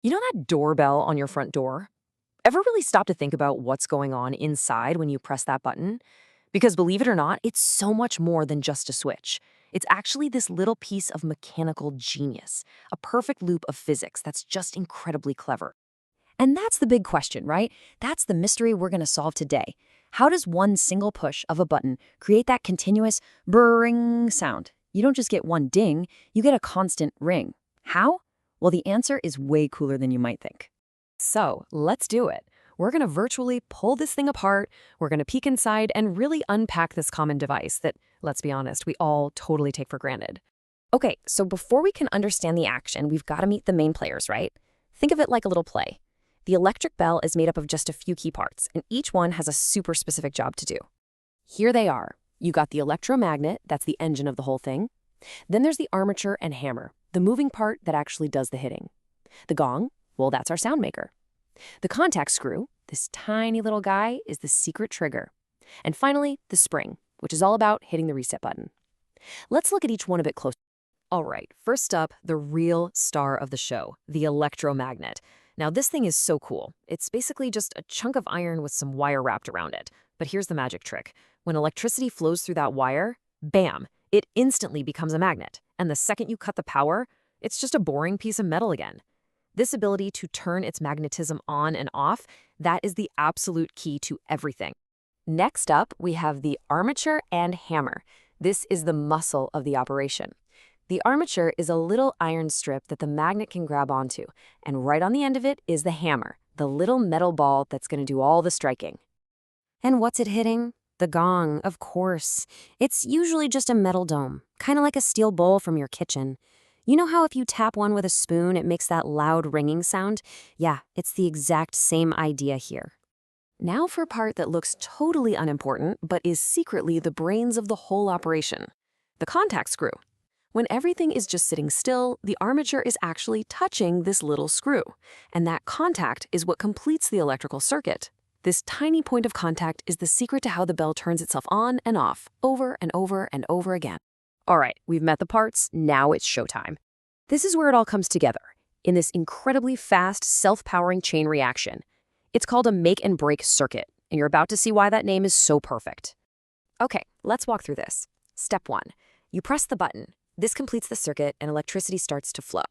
You know that doorbell on your front door? Ever really stop to think about what's going on inside when you press that button? Because believe it or not, it's so much more than just a switch. It's actually this little piece of mechanical genius, a perfect loop of physics that's just incredibly clever. And that's the big question, right? That's the mystery we're going to solve today. How does one single push of a button create that continuous brrring sound? You don't just get one ding, you get a constant ring. How? Well, the answer is way cooler than you might think. So let's do it. We're going to virtually pull this thing apart, we're going to peek inside and really unpack this common device that, let's be honest, we all totally take for granted. Okay, so before we can understand the action, we've got to meet the main players, right? Think of it like a little play. The electric bell is made up of just a few key parts, and each one has a super specific job to do. Here they are. You got the electromagnet, that's the engine of the whole thing. Then there's the armature and hammer, the moving part that actually does the hitting. The gong, well, that's our sound maker. The contact screw, this tiny little guy, is the secret trigger. And finally, the spring, which is all about hitting the reset button. Let's look at each one a bit closer. All right, first up, the real star of the show, the electromagnet. Now, this thing is so cool. It's basically just a chunk of iron with some wire wrapped around it. But here's the magic trick. When electricity flows through that wire, bam, it instantly becomes a magnet. And the second you cut the power, it's just a boring piece of metal again. This ability to turn its magnetism on and off, that is the absolute key to everything. Next up, we have the armature and hammer. This is the muscle of the operation. The armature is a little iron strip that the magnet can grab onto, and right on the end of it is the hammer, the little metal ball that's going to do all the striking. And what's it hitting? The gong, of course. It's usually just a metal dome, kind of like a steel bowl from your kitchen. You know how if you tap one with a spoon, it makes that loud ringing sound? Yeah, it's the exact same idea here. Now for a part that looks totally unimportant, but is secretly the brains of the whole operation. The contact screw. When everything is just sitting still, the armature is actually touching this little screw. And that contact is what completes the electrical circuit. This tiny point of contact is the secret to how the bell turns itself on and off, over and over and over again. All right, we've met the parts, now it's showtime. This is where it all comes together, in this incredibly fast, self-powering chain reaction. It's called a make and break circuit, and you're about to see why that name is so perfect. Okay, let's walk through this. Step 1. You press the button. This completes the circuit and electricity starts to flow.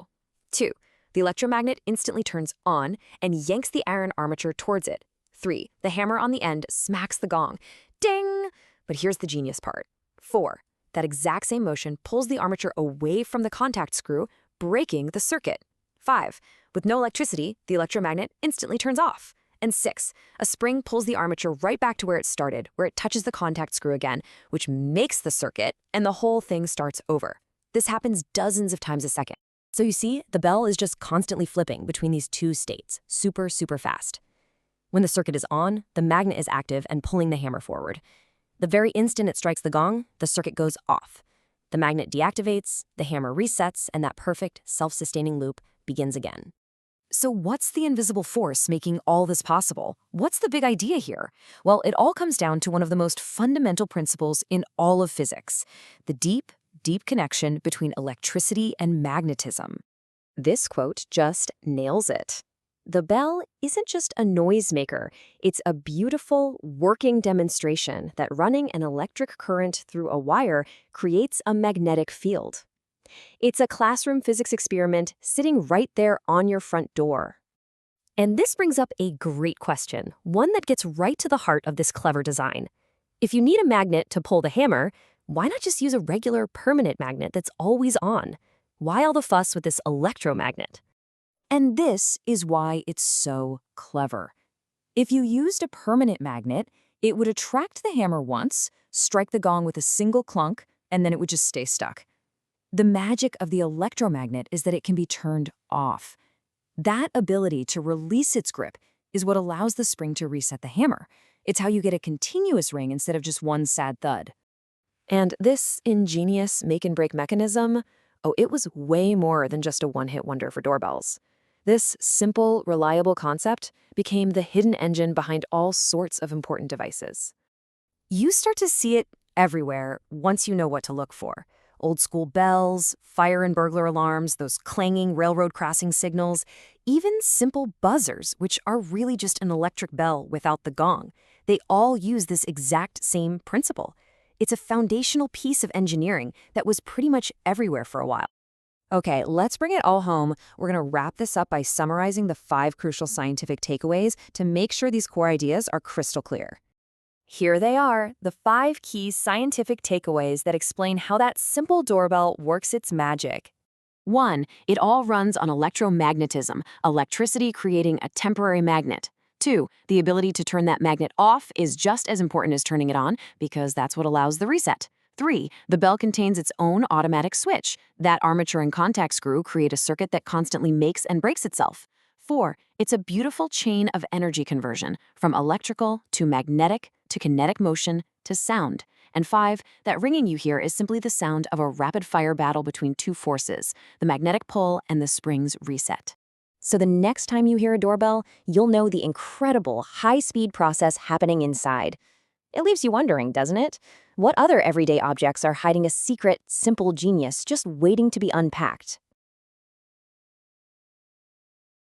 2. The electromagnet instantly turns on and yanks the iron armature towards it. 3. The hammer on the end smacks the gong. Ding! But here's the genius part. 4. That exact same motion pulls the armature away from the contact screw, breaking the circuit. 5. With no electricity, the electromagnet instantly turns off. And 6. A spring pulls the armature right back to where it started, where it touches the contact screw again, which makes the circuit, and the whole thing starts over. This happens dozens of times a second. So you see, the bell is just constantly flipping between these two states, super fast. When the circuit is on, the magnet is active and pulling the hammer forward. The very instant it strikes the gong, the circuit goes off. The magnet deactivates, the hammer resets, and that perfect, self-sustaining loop begins again. So what's the invisible force making all this possible? What's the big idea here? Well, it all comes down to one of the most fundamental principles in all of physics, the deep connection between electricity and magnetism. This quote just nails it. The bell isn't just a noisemaker, it's a beautiful, working demonstration that running an electric current through a wire creates a magnetic field. It's a classroom physics experiment sitting right there on your front door. And this brings up a great question, one that gets right to the heart of this clever design. If you need a magnet to pull the hammer, why not just use a regular permanent magnet that's always on? Why all the fuss with this electromagnet? And this is why it's so clever. If you used a permanent magnet, it would attract the hammer once, strike the gong with a single clunk, and then it would just stay stuck. The magic of the electromagnet is that it can be turned off. That ability to release its grip is what allows the spring to reset the hammer. It's how you get a continuous ring instead of just one sad thud. And this ingenious make-and-break mechanism, oh, it was way more than just a one-hit wonder for doorbells. This simple, reliable concept became the hidden engine behind all sorts of important devices. You start to see it everywhere once you know what to look for. Old school bells, fire and burglar alarms, those clanging railroad crossing signals, even simple buzzers, which are really just an electric bell without the gong. They all use this exact same principle. It's a foundational piece of engineering that was pretty much everywhere for a while. Okay, let's bring it all home. We're going to wrap this up by summarizing the 5 crucial scientific takeaways to make sure these core ideas are crystal clear. Here they are, the 5 key scientific takeaways that explain how that simple doorbell works its magic. 1. It all runs on electromagnetism, electricity creating a temporary magnet. 2. The ability to turn that magnet off is just as important as turning it on because that's what allows the reset. 3. The bell contains its own automatic switch. That armature and contact screw create a circuit that constantly makes and breaks itself. 4. It's a beautiful chain of energy conversion, from electrical to magnetic to kinetic motion to sound. And 5. That ringing you hear is simply the sound of a rapid-fire battle between 2 forces, the magnetic pull and the spring's reset. So the next time you hear a doorbell, you'll know the incredible high-speed process happening inside. It leaves you wondering, doesn't it? What other everyday objects are hiding a secret, simple genius just waiting to be unpacked?